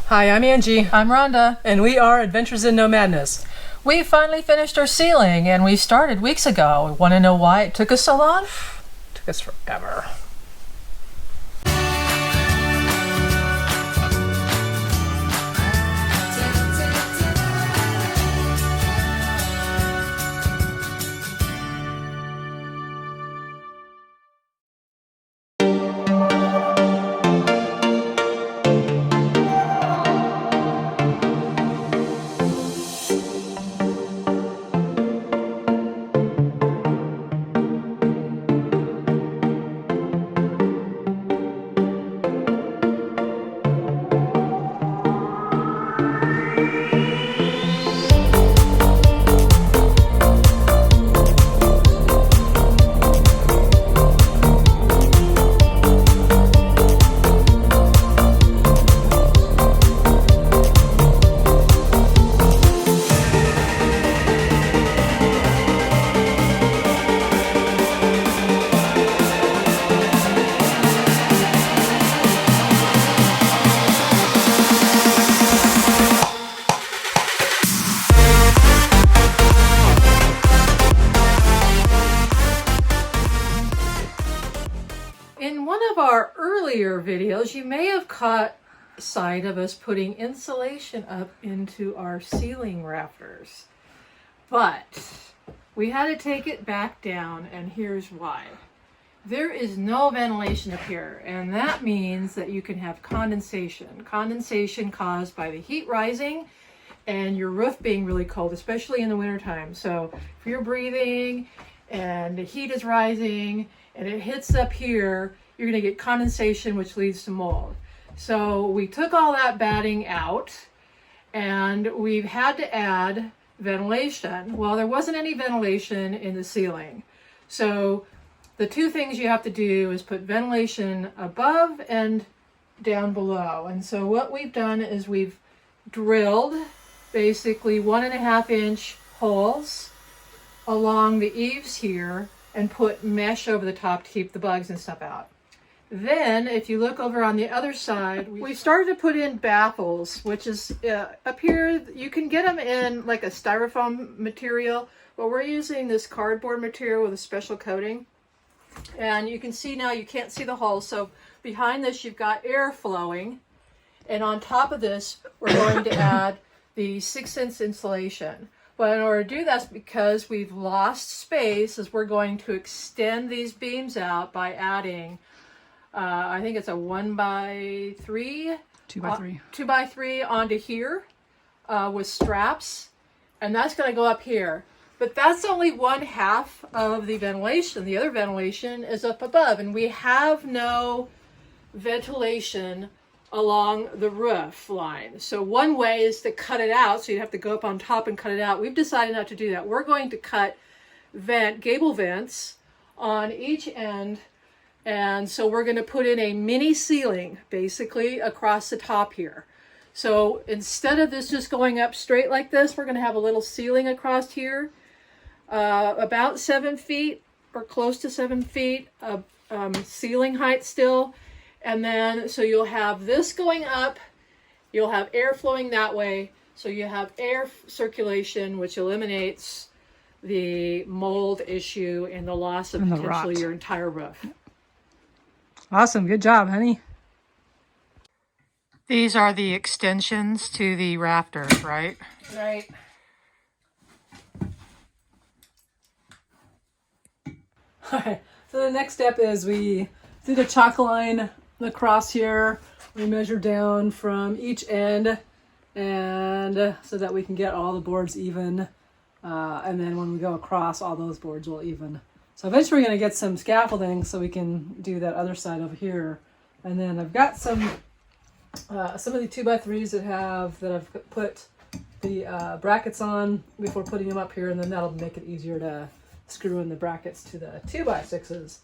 Hi, I'm Angie. I'm Rhonda. And we are Adventures in No Madness. We finally finished our ceiling and we started weeks ago. Want to know why it took us so long? It took us forever. In one of our earlier videos, you may have caught sight of us putting insulation up into our ceiling rafters. But we had to take it back down, and here's why. There is no ventilation up here, and that means that you can have condensation. Condensation caused by the heat rising and your roof being really cold, especially in the wintertime. So if you're breathing and the heat is rising and it hits up here, you're going to get condensation, which leads to mold. So we took all that batting out and we've had to add ventilation. Well, there wasn't any ventilation in the ceiling. So the two things you have to do is put ventilation above and down below. And so what we've done is we've drilled basically 1.5 inch holes along the eaves here and put mesh over the top to keep the bugs and stuff out. Then if you look over on the other side, we started to put in baffles, which is up here. You can get them in like a styrofoam material, but we're using this cardboard material with a special coating. And you can see now, you can't see the hole, so behind this you've got air flowing, and on top of this we're going to add the 6-inch insulation. But in order to do that, because we've lost space, is we're going to extend these beams out by adding I think it's a 1x3, 2x3, 2x3 onto here with straps, and that's going to go up here. But that's only 1/2 of the ventilation. The other ventilation is up above, and we have no ventilation along the roof line. So one way is to cut it out, so you'd have to go up on top and cut it out. We've decided not to do that. We're going to cut gable vents on each end, and so we're going to put in a mini ceiling basically across the top here. So instead of this just going up straight like this, we're going to have a little ceiling across here, about 7 feet or close to 7 feet of ceiling height still. And then, so you'll have this going up, you'll have air flowing that way, so you have air circulation, which eliminates the mold issue and the loss of potentially your entire roof. Awesome, good job, honey. These are the extensions to the rafters, right? Right. Alright, so the next step is we did a chalk line across here. We measure down from each end, and so that we can get all the boards even. And then when we go across, all those boards will even. So eventually we're going to get some scaffolding so we can do that other side over here. And then I've got some of the 2x3s that I've put the brackets on before putting them up here, and then that'll make it easier to screw in the brackets to the 2x6s.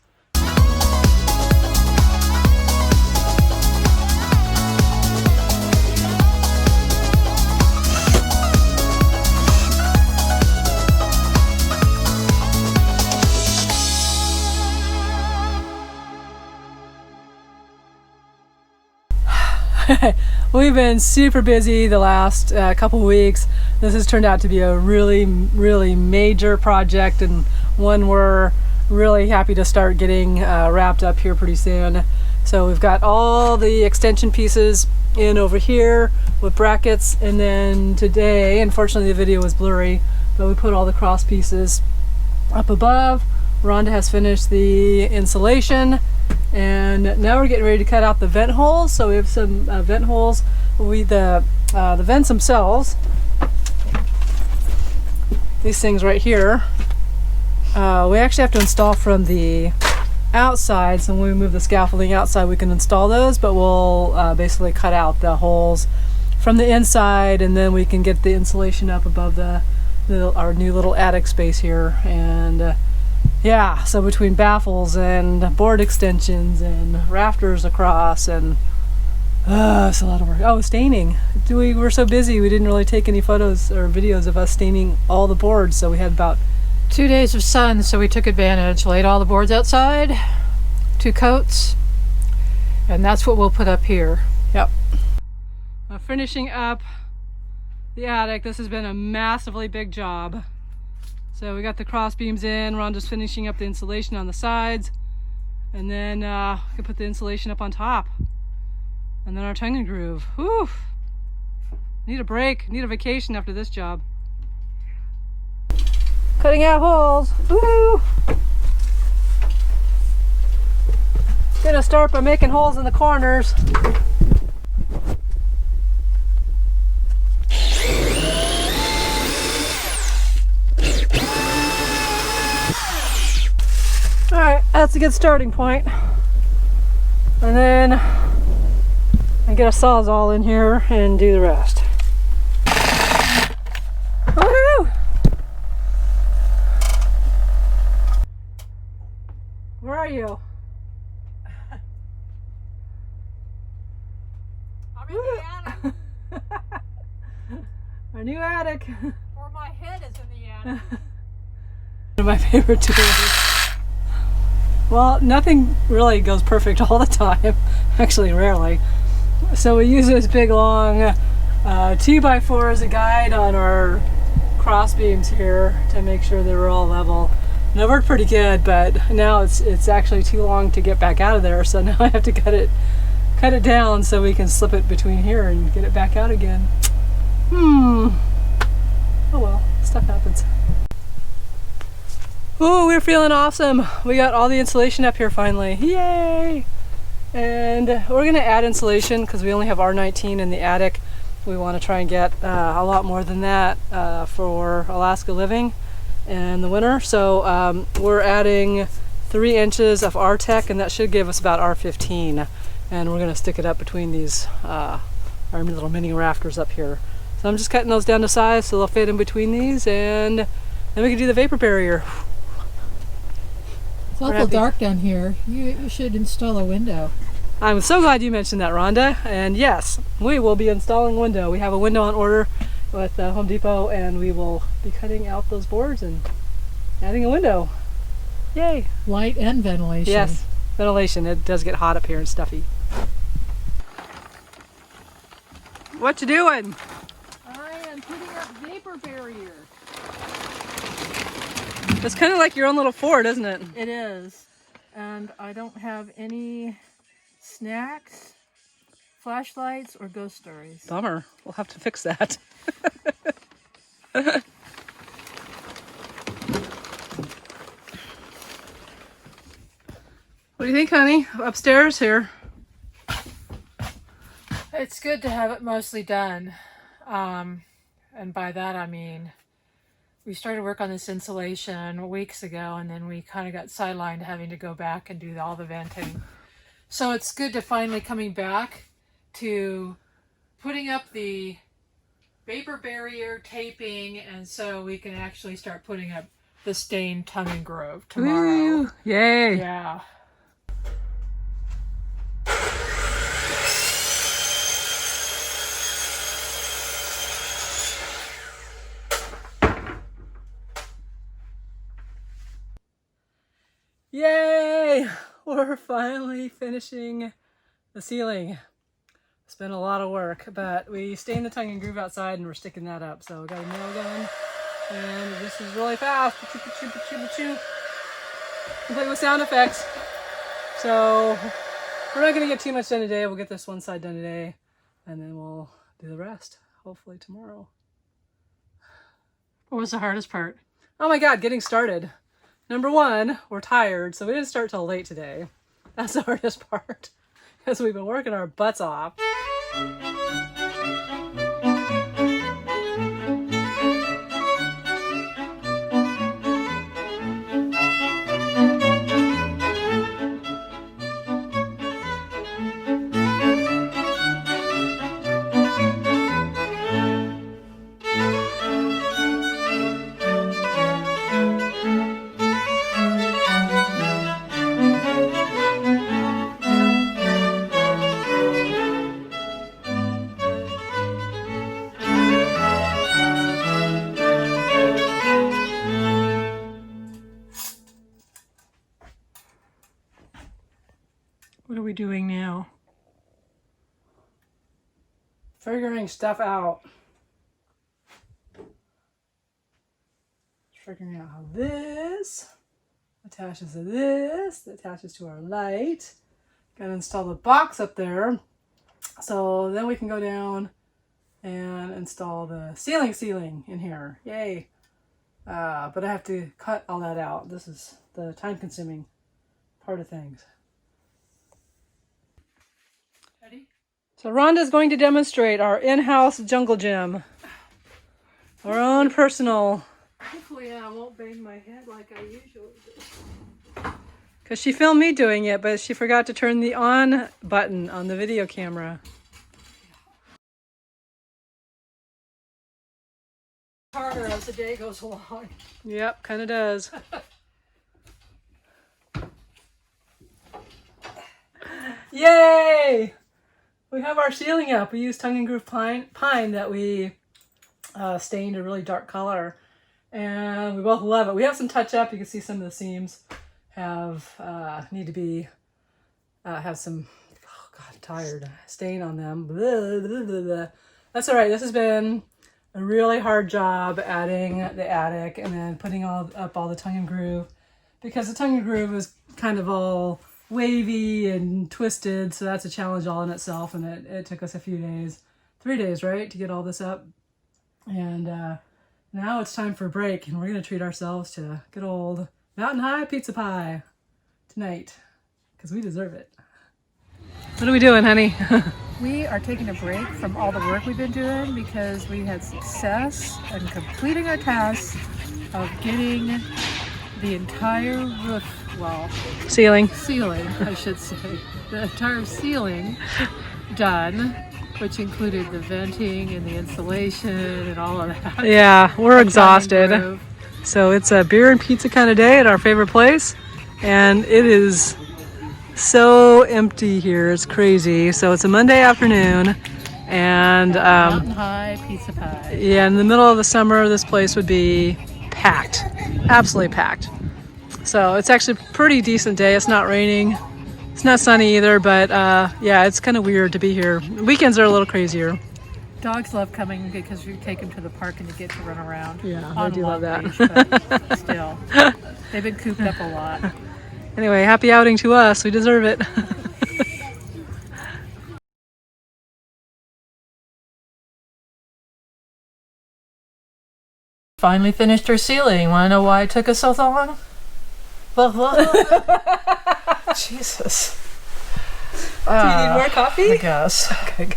we've been super busy the last couple weeks. This has turned out to be a really, really major project, and one we're really happy to start getting wrapped up here pretty soon. So we've got all the extension pieces in over here with brackets, and then today, unfortunately the video was blurry, but we put all the cross pieces up above. Rhonda has finished the insulation, and now we're getting ready to cut out the vent holes. So we have some vent holes. The vents themselves, these things right here, we actually have to install from the outside. So when we move the scaffolding outside, we can install those, but we'll basically cut out the holes from the inside, and then we can get the insulation up above our new little attic space here. And yeah, so between baffles and board extensions and rafters across, and it's a lot of work. Oh, staining. We were so busy we didn't really take any photos or videos of us staining all the boards, so we had about 2 days of sun, so we took advantage, laid all the boards outside, 2 coats, and that's what we'll put up here. Yep. Finishing up the attic. This has been a massively big job. So we got the cross beams in. Rhonda's finishing up the insulation on the sides, and then we can put the insulation up on top, and then our tongue and groove. Whew. Need a break. Need a vacation after this job. Cutting out holes. Woo! Gonna start by making holes in the corners. Alright, that's a good starting point. And then I get a Sawzall in here and do the rest. Woohoo! Where are you? I'm in the attic. Our new attic. Or my head is in the attic. One of my favorite tools. Well, nothing really goes perfect all the time. Actually, rarely. So we use this big long 2x4 as a guide on our cross beams here to make sure they were all level. And it worked pretty good, but now it's actually too long to get back out of there. So now I have to cut it down so we can slip it between here and get it back out again. Oh well, stuff happens. Ooh, we're feeling awesome. We got all the insulation up here finally. Yay! And we're gonna add insulation because we only have R19 in the attic. We want to try and get a lot more than that for Alaska living in the winter. So we're adding 3 inches of R-Tech, and that should give us about R15. And we're gonna stick it up between these our little mini rafters up here. So I'm just cutting those down to size so they'll fit in between these, and then we can do the vapor barrier. It's awful dark down here. You should install a window. I'm so glad you mentioned that, Rhonda. And yes, we will be installing a window. We have a window on order with Home Depot, and we will be cutting out those boards and adding a window. Yay! Light and ventilation. Yes, ventilation. It does get hot up here and stuffy. What you doing? I am putting up vapor barrier. It's kind of like your own little fort, isn't it? It is. And I don't have any snacks, flashlights, or ghost stories. Bummer. We'll have to fix that. What do you think, honey? Upstairs here. It's good to have it mostly done. And by that I mean we started work on this insulation weeks ago, and then we kind of got sidelined having to go back and do all the venting. So it's good to finally coming back to putting up the vapor barrier, taping, and so we can actually start putting up the stained tongue and groove tomorrow. Woo! Yay! Yeah. Yay! We're finally finishing the ceiling. It's been a lot of work, but we stained the tongue and groove outside and we're sticking that up. So we got a nail gun and this is really fast. Complete with sound effects. So we're not gonna get too much done today. We'll get this one side done today and then we'll do the rest, hopefully tomorrow. What was the hardest part? Oh my God, getting started. Number one, we're tired, so we didn't start till late today. That's the hardest part, because we've been working our butts off. What are we doing now? Figuring stuff out. Figuring out how this attaches to this, that attaches to our light. Gotta install the box up there. So then we can go down and install the ceiling in here. Yay. But I have to cut all that out. This is the time-consuming part of things. Ready? So Rhonda's going to demonstrate our in-house jungle gym. Our own personal. Hopefully I won't bang my head like I usually do. Because she filmed me doing it, but she forgot to turn the on button on the video camera. Harder as the day goes along. Yep, kind of does. Yay! We have our ceiling up. We used tongue and groove pine that we stained a really dark color, and we both love it. We have some touch up. You can see some of the seams need to be have some tired stain on them. Blah, blah, blah, blah. That's all right. This has been a really hard job adding the attic and then putting up all the tongue and groove, because the tongue and groove is kind of all wavy and twisted, so that's a challenge all in itself, and it took us a few days, 3 days, right, to get all this up. And now it's time for a break, and we're gonna treat ourselves to good old Mountain High pizza pie tonight, because we deserve it. What are we doing, honey? We are taking a break from all the work we've been doing because we had success in completing our task of getting the entire roof, Ceiling, I should say, the entire ceiling done, which included the venting and the insulation and all of that. Yeah, we're exhausted. Groove. So it's a beer and pizza kind of day at our favorite place, and it is so empty here. It's crazy. So it's a Monday afternoon, and Mountain High pizza pie. yeah, in the middle of the summer, this place would be packed, absolutely packed. So it's actually a pretty decent day. It's not raining. It's not sunny either, but yeah, it's kind of weird to be here. Weekends are a little crazier. Dogs love coming because we take them to the park and they get to run around. Yeah, I do love that. Leash, but still, they've been cooped up a lot. Anyway, happy outing to us. We deserve it. Finally finished our ceiling. Want to know why it took us so long? Jesus. Do you need more coffee? I guess. Okay.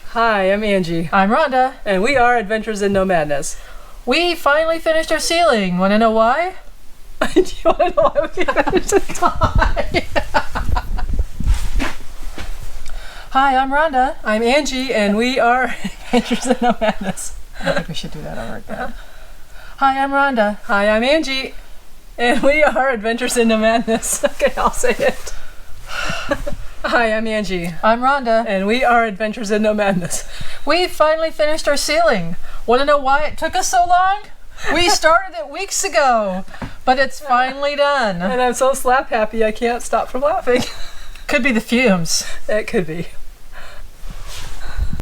Hi, I'm Angie. I'm Rhonda. And we are Adventures in No Madness. We finally finished our ceiling. Want to know why? Do you want to know why we finished the time? Hi, I'm Rhonda. I'm Angie, and we are Adventures in No Madness. I think we should do that over again. Hi, I'm Rhonda. Hi, I'm Angie, and we are Adventures in No Madness. Okay, I'll say it. Hi, I'm Angie. I'm Rhonda. And we are Adventures in No Madness. We finally finished our ceiling. Want to know why it took us so long? We started it weeks ago, but it's finally done. And I'm so slap happy I can't stop from laughing. Could be the fumes. It could be.